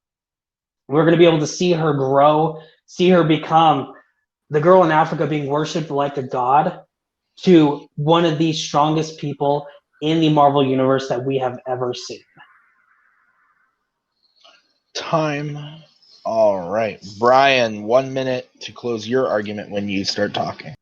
We're gonna be able to see her grow, see her become the girl in Africa being worshipped like a god to one of the strongest people in the Marvel universe that we have ever seen. Time. All right. Brian, 1 minute to close your argument when you start talking.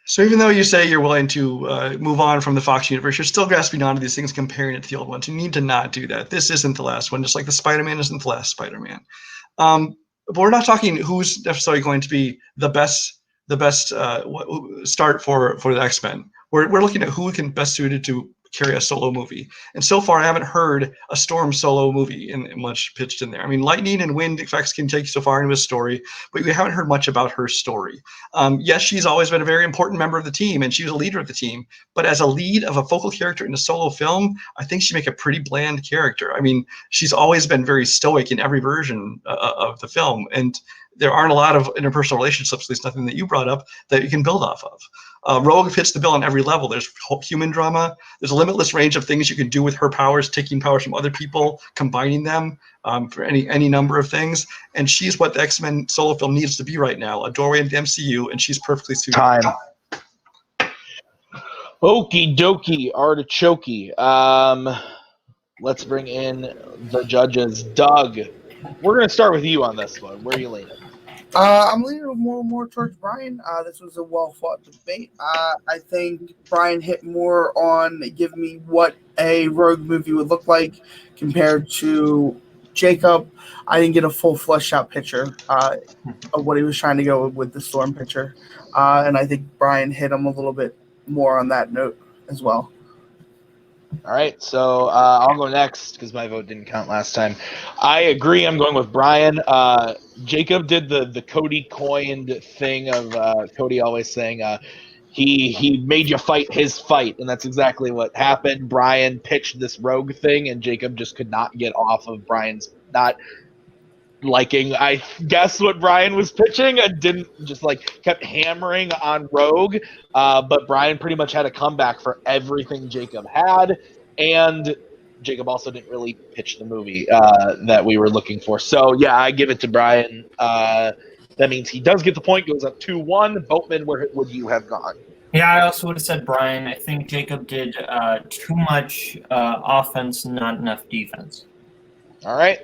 So even though you say you're willing to move on from the Fox universe, you're still grasping onto these things, comparing it to the old ones. You need to not do that. This isn't the last one, just like the Spider-Man isn't the last Spider-Man. But we're not talking who's necessarily going to be the best start for the X-Men. We're looking at who can best suited to carry a solo movie. And so far, I haven't heard a Storm solo movie in much pitched in there. I mean, lightning and wind effects can take you so far into a story, but we haven't heard much about her story. Yes, she's always been a very important member of the team, and she was a leader of the team. But as a lead of a focal character in a solo film, I think she'd make a pretty bland character. I mean, she's always been very stoic in every version of the film, and there aren't a lot of interpersonal relationships, at least nothing that you brought up, that you can build off of. Rogue fits the bill on every level. There's human drama. There's a limitless range of things you can do with her powers, taking powers from other people, combining them for any number of things. And she's what the X-Men solo film needs to be right now, a doorway into the MCU, and she's perfectly suited. Time. Okie dokie, artichoke. Let's bring in the judges. Doug, we're going to start with you on this one. Where are you leaning? I'm leaning more towards Brian. This was a well-fought debate. I think Brian hit more on giving me what a Rogue movie would look like compared to Jacob. I didn't get a full fleshed-out picture of what he was trying to go with the Storm picture. And I think Brian hit him a little bit more on that note as well. All right, so I'll go next because my vote didn't count last time. I agree. I'm going with Brian. Jacob did the Cody coined thing of Cody always saying he made you fight his fight, and that's exactly what happened. Brian pitched this Rogue thing, and Jacob just could not get off of Brian's not liking, I guess, what Brian was pitching, and didn't just kept hammering on Rogue. But Brian pretty much had a comeback for everything Jacob had, and Jacob also didn't really pitch the movie that we were looking for. So yeah, I give it to Brian. That means he does get the point. Goes up 2-1. Boatman, where would you have gone? Yeah, I also would have said Brian. I think Jacob did too much offense, not enough defense. All right.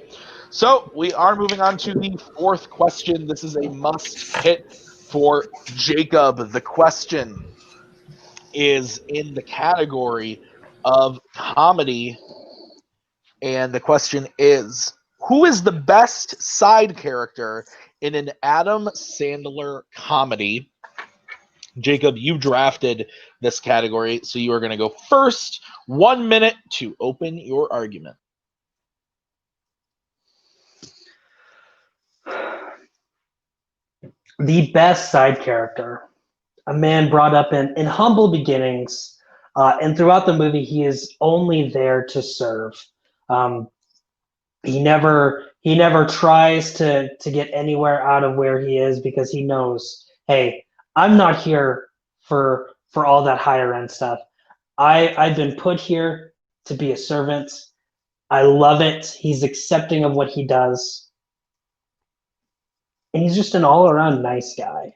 So we are moving on to the fourth question. This is a must hit for Jacob. The question is in the category of comedy, and the question is, who is the best side character in an Adam Sandler comedy? Jacob, you drafted this category, so you are going to go first. 1 minute to open your argument. The best side character, a man brought up in humble beginnings, and throughout the movie, he is only there to serve. He never tries to get anywhere out of where he is because he knows, hey, I'm not here for all that higher end stuff. I've been put here to be a servant. I love it. He's accepting of what he does. And he's just an all-around nice guy.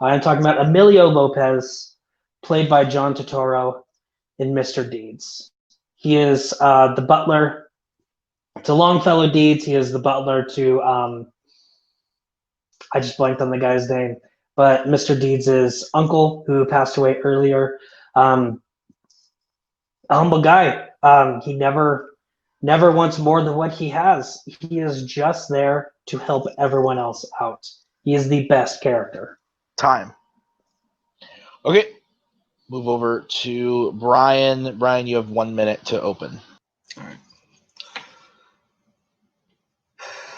I'm talking about Emilio Lopez, played by John Turturro in Mr. Deeds. He is the butler to Longfellow Deeds. He is the butler to, I just blanked on the guy's name, but Mr. Deeds' uncle, who passed away earlier. A humble guy. He never wants more than what he has. He is just there to help everyone else out. He is the best character. Time. Okay. Move over to Brian. Brian, you have 1 minute to open. All right.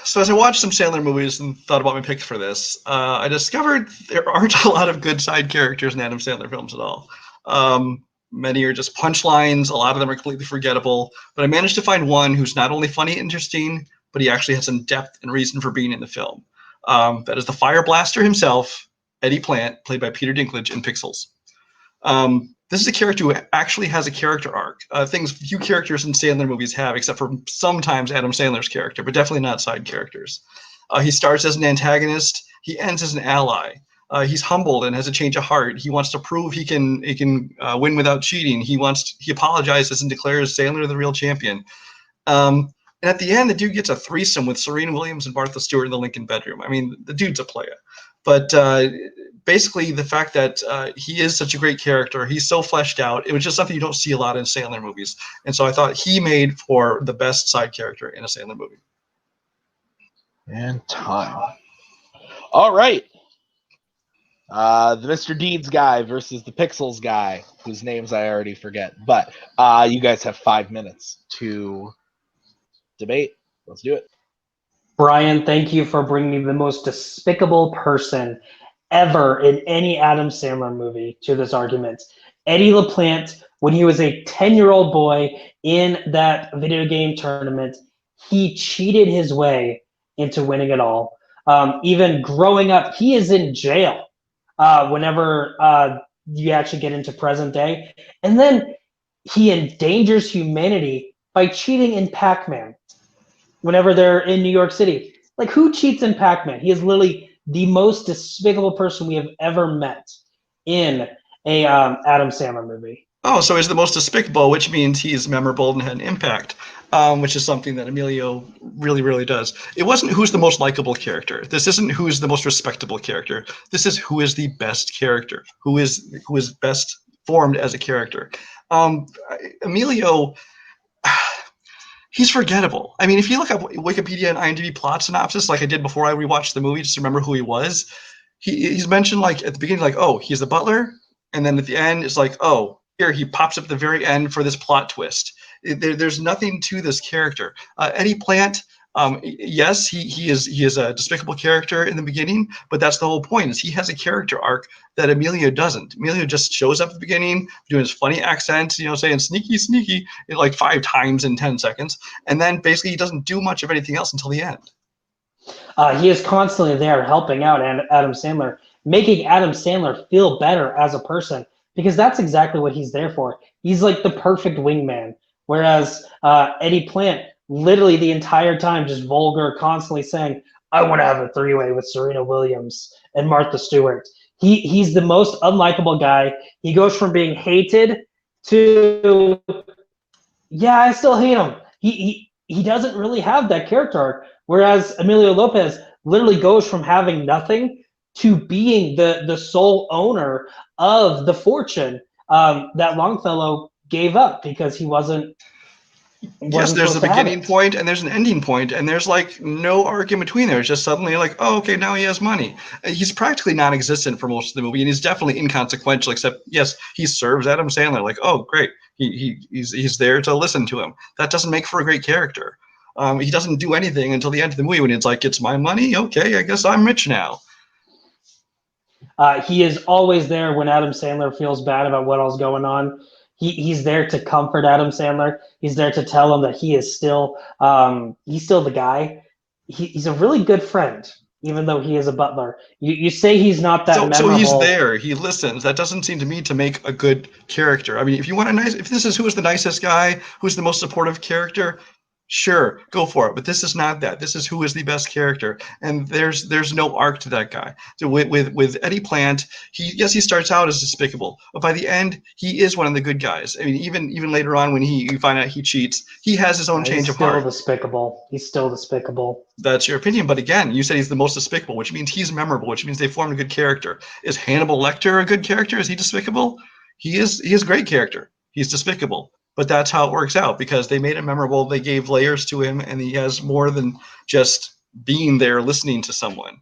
So as I watched some Sandler movies and thought about my picks for this, I discovered there aren't a lot of good side characters in Adam Sandler films at all. Many are just punchlines. A lot of them are completely forgettable. But I managed to find one who's not only funny and interesting, but he actually has some depth and reason for being in the film. That is the fire blaster himself, Eddie Plant, played by Peter Dinklage in Pixels. This is a character who actually has a character arc. Things few characters in Sandler movies have, except for sometimes Adam Sandler's character, but definitely not side characters. He starts as an antagonist. He ends as an ally. He's humbled and has a change of heart. He wants to prove he can win without cheating. He apologizes and declares Sandler the real champion. And at the end, the dude gets a threesome with Serena Williams and Martha Stewart in the Lincoln bedroom. I mean, the dude's a playa. But basically, the fact that he is such a great character, he's so fleshed out, it was just something you don't see a lot in Sandler movies. And so I thought he made for the best side character in a Sandler movie. And time. All right. The Mr. Deeds guy versus the Pixels guy, whose names I already forget. But you guys have 5 minutes to debate. Let's do it. Brian, thank you for bringing me the most despicable person ever in any Adam Sandler movie to this argument. Eddie LaPlante, when he was a 10-year-old boy in that video game tournament, he cheated his way into winning it all. Even growing up, he is in jail whenever you actually get into present day. And then he endangers humanity by cheating in Pac-Man whenever they're in New York City. Like, who cheats in Pac-Man? He is literally the most despicable person we have ever met in a Adam Sandler movie. Oh, so he's the most despicable, which means he's memorable and had an impact, which is something that Emilio really, really does. It wasn't who's the most likable character. This isn't who's the most respectable character. This is who is the best character, who is best formed as a character. Emilio, he's forgettable. I mean, if you look up Wikipedia and IMDb plot synopsis, like I did before I rewatched the movie, just to remember who he was, he's mentioned like at the beginning, like, oh, he's the butler, and then at the end, it's like, oh, here he pops up at the very end for this plot twist. There's nothing to this character. Eddie Plant, yes, he is a despicable character in the beginning, but that's the whole point. Is he has a character arc that Emilio doesn't. Emilio just shows up at the beginning doing his funny accent, saying sneaky, sneaky, like 5 times in 10 seconds, and then basically he doesn't do much of anything else until the end. He is constantly there helping out Adam Sandler, making Adam Sandler feel better as a person, because that's exactly what he's there for. He's like the perfect wingman, whereas Eddie Plant, literally the entire time, just vulgar, constantly saying, I want to have a 3-way with Serena Williams and Martha Stewart. He's the most unlikable guy. He goes from being hated to, yeah, I still hate him. He doesn't really have that character arc, whereas Emilio Lopez literally goes from having nothing to being the sole owner of the fortune that Longfellow gave up because he wasn't. Yes, there's a beginning point and there's an ending point, and there's like no arc in between there. It's just suddenly like, oh, okay, now he has money. He's practically non-existent for most of the movie, and he's definitely inconsequential. Except, yes, he serves Adam Sandler. Like, oh, great, he's there to listen to him. That doesn't make for a great character. He doesn't do anything until the end of the movie when it's like, it's my money. Okay, I guess I'm rich now. He is always there when Adam Sandler feels bad about what all's going on. He's there to comfort Adam Sandler. He's there to tell him that he is still the guy. He's a really good friend, even though he is a butler. You say he's not that memorable. So he's there. He listens. That doesn't seem to me to make a good character. I mean, if you want if this is who is the nicest guy, who's the most supportive character, sure, go for it. But this is not that. This is who is the best character, and there's no arc to that guy. So with Eddie Plant, he starts out as despicable, but by the end, he is one of the good guys. I mean, even later on when you find out he cheats, he has his own change of heart. He's still despicable. That's your opinion, but again, you said he's the most despicable, which means he's memorable, which means they formed a good character. Is Hannibal Lecter a good character? Is he despicable? He is a great character. He's despicable. But that's how it works out, because they made him memorable. They gave layers to him, and he has more than just being there listening to someone.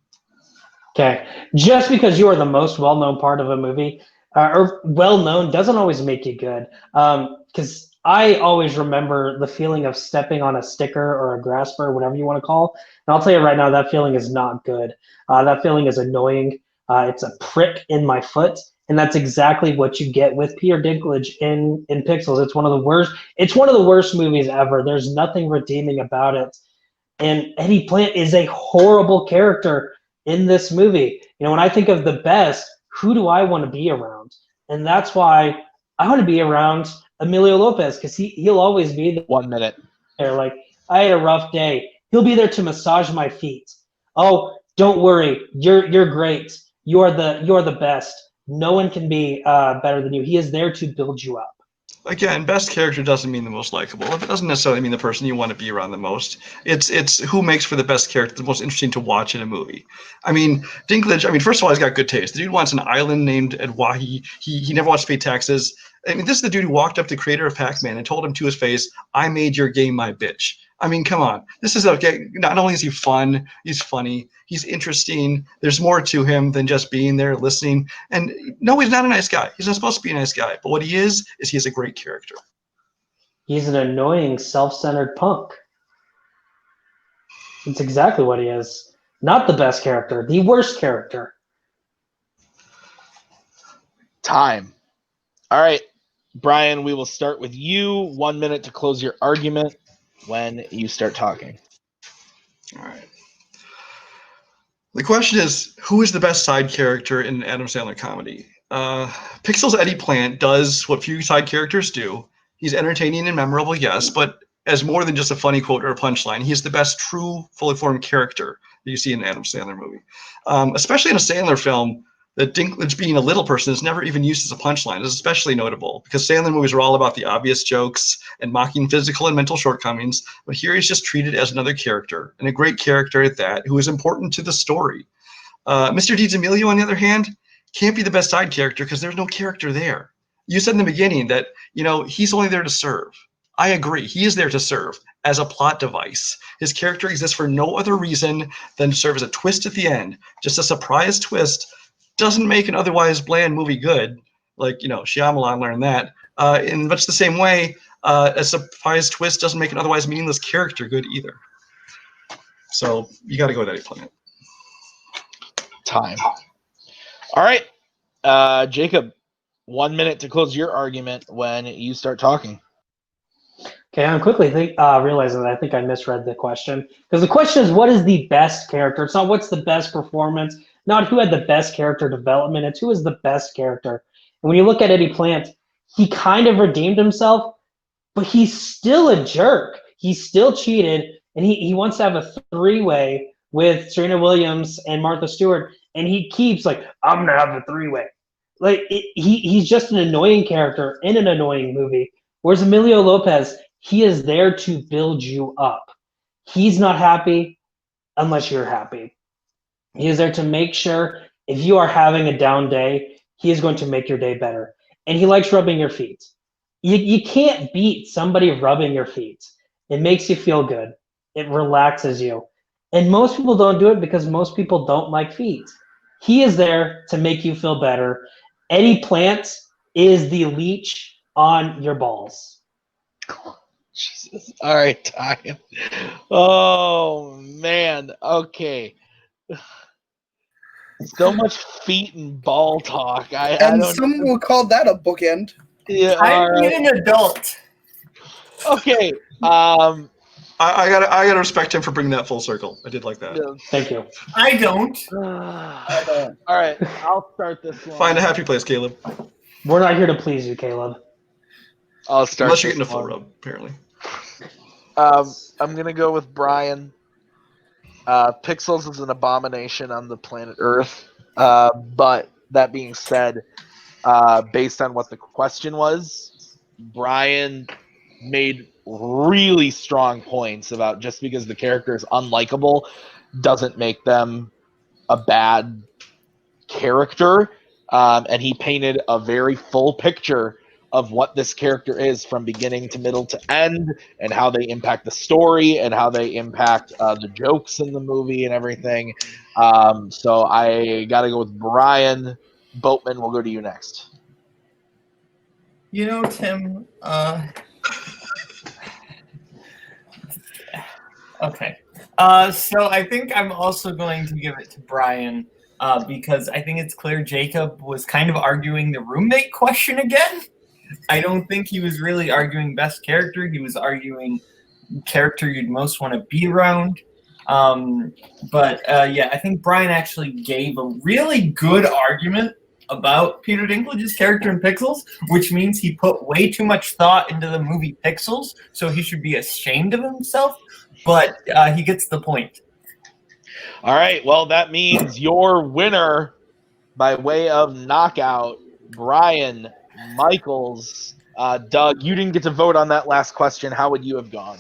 Okay. Just because you are the most well-known part of a movie, or well-known, doesn't always make you good. Because I always remember the feeling of stepping on a sticker or a grasper, whatever you want to call. And I'll tell you right now, that feeling is not good. That feeling is annoying. It's a prick in my foot. And that's exactly what you get with Peter Dinklage in Pixels. It's one of the worst. It's one of the worst movies ever. There's nothing redeeming about it. And Eddie Plant is a horrible character in this movie. When I think of the best, who do I want to be around? And that's why I want to be around Emilio Lopez, because he'll always be there. 1 minute. Like, I had a rough day. He'll be there to massage my feet. Oh, don't worry. You're great. You're the best. No one can be better than you. He is there to build you up. Again, best character doesn't mean the most likable. It doesn't necessarily mean the person you want to be around the most. It's who makes for the best character, the most interesting to watch in a movie. I mean, Dinklage, first of all, he's got good taste. The dude wants an island named Edwahi. He never wants to pay taxes. I mean, this is the dude who walked up to the creator of Pac-Man and told him to his face, I made your game my bitch. I mean, come on. This is okay. Not only is he fun, he's funny, he's interesting. There's more to him than just being there listening. And no, he's not a nice guy. He's not supposed to be a nice guy. But what he is he has a great character. He's an annoying, self-centered punk. That's exactly what he is. Not the best character, the worst character. Time. All right, Brian, we will start with you. 1 minute to close your argument when you start talking. All right. The question is, who is the best side character in an Adam Sandler comedy? Pixel's Eddie Plant does what few side characters do. He's entertaining and memorable, yes, but as more than just a funny quote or a punchline, he's the best true, fully formed character that you see in an Adam Sandler movie. Especially in a Sandler film, that Dinklage being a little person is never even used as a punchline. Is especially notable because Sandler movies are all about the obvious jokes and mocking physical and mental shortcomings, but here he's just treated as another character, and a great character at that, who is important to the story. Mr. Deeds Emilio, on the other hand, can't be the best side character because there's no character there. You said in the beginning that, he's only there to serve. I agree. He is there to serve as a plot device. His character exists for no other reason than to serve as a twist at the end. Just a surprise twist doesn't make an otherwise bland movie good. Like, Shyamalan learned that. In much the same way, a surprise twist doesn't make an otherwise meaningless character good either. So you got to go with Eddie Plant. Time. All right, Jacob, 1 minute to close your argument when you start talking. Okay, I'm quickly realizing that I think I misread the question. Because the question is, what is the best character? It's not what's the best performance, not who had the best character development. It's who is the best character. And when you look at Eddie Plant, he kind of redeemed himself, but he's still a jerk. He still cheated, and he wants to have a three-way with Serena Williams and Martha Stewart, and he keeps like, I'm going to have a three-way. Like, he's just an annoying character in an annoying movie. Whereas Emilio Lopez, he is there to build you up. He's not happy unless you're happy. He is there to make sure if you are having a down day, he is going to make your day better. And he likes rubbing your feet. You can't beat somebody rubbing your feet. It makes you feel good. It relaxes you. And most people don't do it because most people don't like feet. He is there to make you feel better. Eddie Plant is the leech on your balls. Jesus. All right, time. Oh, man. Okay. So much feet and ball talk. I don't. Some will call that a bookend. Yeah, I'm an adult. Okay. I gotta respect him for bringing that full circle. I did like that. Yeah. Thank you. I don't. All right, I'll start this one. Find a happy place, Caleb. We're not here to please you, Caleb. I'll start. Unless you're getting a this full one. rub, apparently. I'm gonna go with Brian. Pixels is an abomination on the planet Earth. But that being said, based on what the question was, Brian made really strong points about just because the character is unlikable doesn't make them a bad character. And he painted a very full picture of what this character is from beginning to middle to end, and how they impact the story and how they impact the jokes in the movie and everything. So I got to go with Brian. Boatman, we'll go to you next. Tim, okay. So I think I'm also going to give it to Brian because I think it's clear Jacob was kind of arguing the roommate question again. I don't think he was really arguing best character. He was arguing character you'd most want to be around. I think Brian actually gave a really good argument about Peter Dinklage's character in Pixels, which means he put way too much thought into the movie Pixels, so he should be ashamed of himself, but he gets the point. All right, well, that means your winner by way of knockout, Brian Michaels. Doug, you didn't get to vote on that last question. How would you have gone?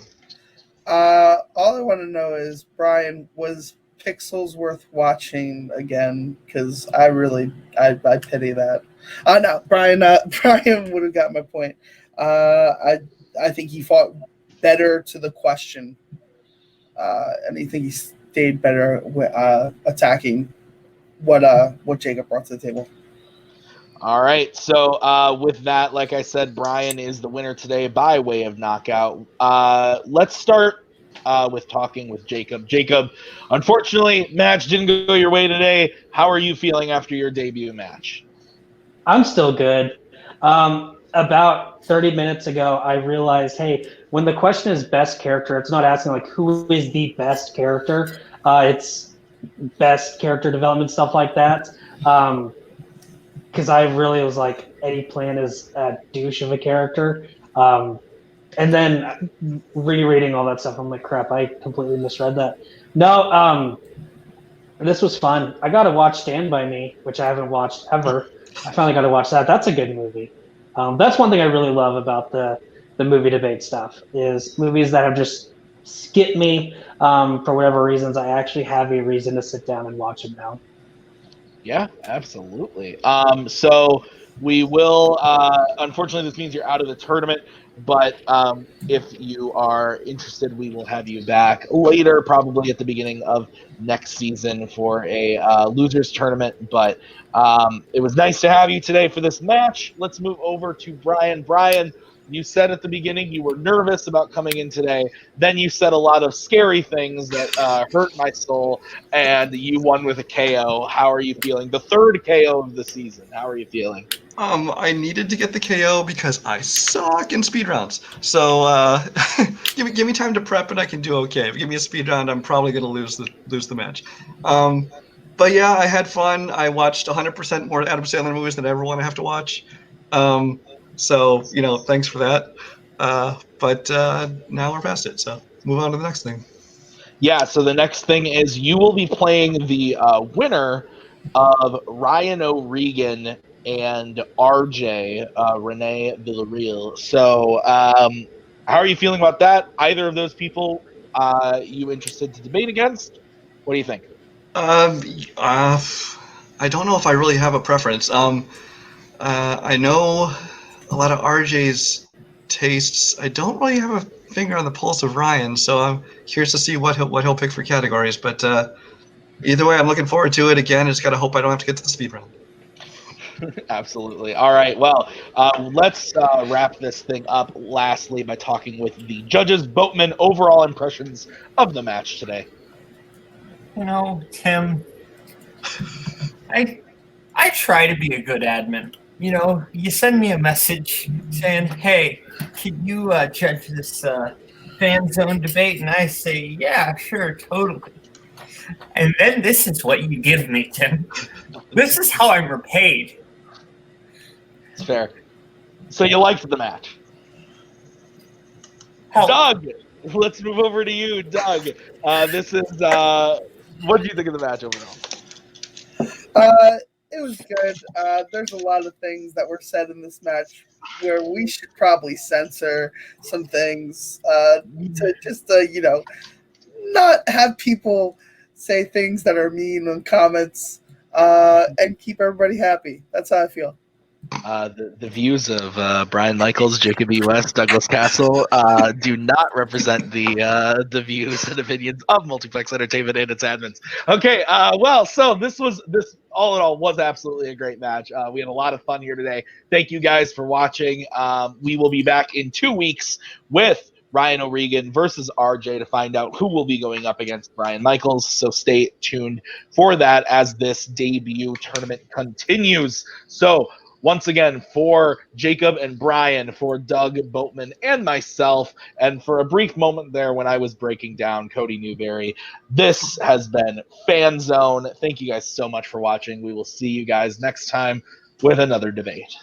All I want to know is, Brian, was Pixels worth watching again? Because I pity that. No, Brian would have got my point. I think he fought better to the question and I think he stayed better attacking what Jacob brought to the table. All right, so with that, like I said, Brian is the winner today by way of knockout. Let's start with talking with Jacob. Jacob, unfortunately, match didn't go your way today. How are you feeling after your debut match? I'm still good. About 30 minutes ago, I realized, hey, when the question is best character, it's not asking like who is the best character. It's best character development, stuff like that. Because I really was like, Eddie Plan is a douche of a character. And then rereading all that stuff, I'm like, crap, I completely misread that. No, this was fun. I got to watch Stand By Me, which I haven't watched ever. I finally got to watch that. That's a good movie. That's one thing I really love about the movie debate stuff is movies that have just skipped me for whatever reasons. I actually have a reason to sit down and watch them now. Yeah, absolutely. So we will, unfortunately, this means you're out of the tournament, but if you are interested, we will have you back later, probably at the beginning of next season for a losers tournament. But it was nice to have you today for this match. Let's move over to Brian. Brian, you said at the beginning you were nervous about coming in today. Then you said a lot of scary things that hurt my soul, and you won with a KO. How are you feeling? The third KO of the season. How are you feeling? I needed to get the KO because I suck in speed rounds. So give me time to prep and I can do okay. If you give me a speed round, I'm probably going to lose the match. But yeah, I had fun. I watched 100% more Adam Sandler movies than I ever want to have to watch. So thanks for that. But now we're past it. So move on to the next thing. Yeah, so the next thing is you will be playing the winner of Ryan O'Regan and RJ, Renee Villarreal. So how are you feeling about that? Either of those people you interested to debate against? What do you think? I don't know if I really have a preference. I know a lot of RJ's tastes. I don't really have a finger on the pulse of Ryan, so I'm curious to see what he'll pick for categories. But either way, I'm looking forward to it. Again, I just gotta hope I don't have to get to the speed round. Absolutely. All right. Well, let's wrap this thing up lastly by talking with the judges. Boatman, overall impressions of the match today. Tim, I try to be a good admin. You send me a message saying, hey, can you judge this Fanzone debate? And I say, yeah, sure, totally. And then this is what you give me, Tim. This is how I'm repaid. It's fair. So you liked the match. Doug, let's move over to you, Doug. This is what do you think of the match overall? It was good. There's a lot of things that were said in this match where we should probably censor some things to just not have people say things that are mean in comments and keep everybody happy. That's how I feel. The views of Brian Michaels, Jacob E. West, Douglas Cassel do not represent the views and opinions of Multiplex Entertainment and its admins. Okay, so this all in all was absolutely a great match. We had a lot of fun here today. Thank you guys for watching. We will be back in 2 weeks with Ryan O'Regan versus RJ to find out who will be going up against Brian Michaels. So stay tuned for that as this debut tournament continues. So once again, for Jacob and Brian, for Doug, Boatman, and myself, and for a brief moment there when I was breaking down Cody Newberry, this has been Fanzone. Thank you guys so much for watching. We will see you guys next time with another debate.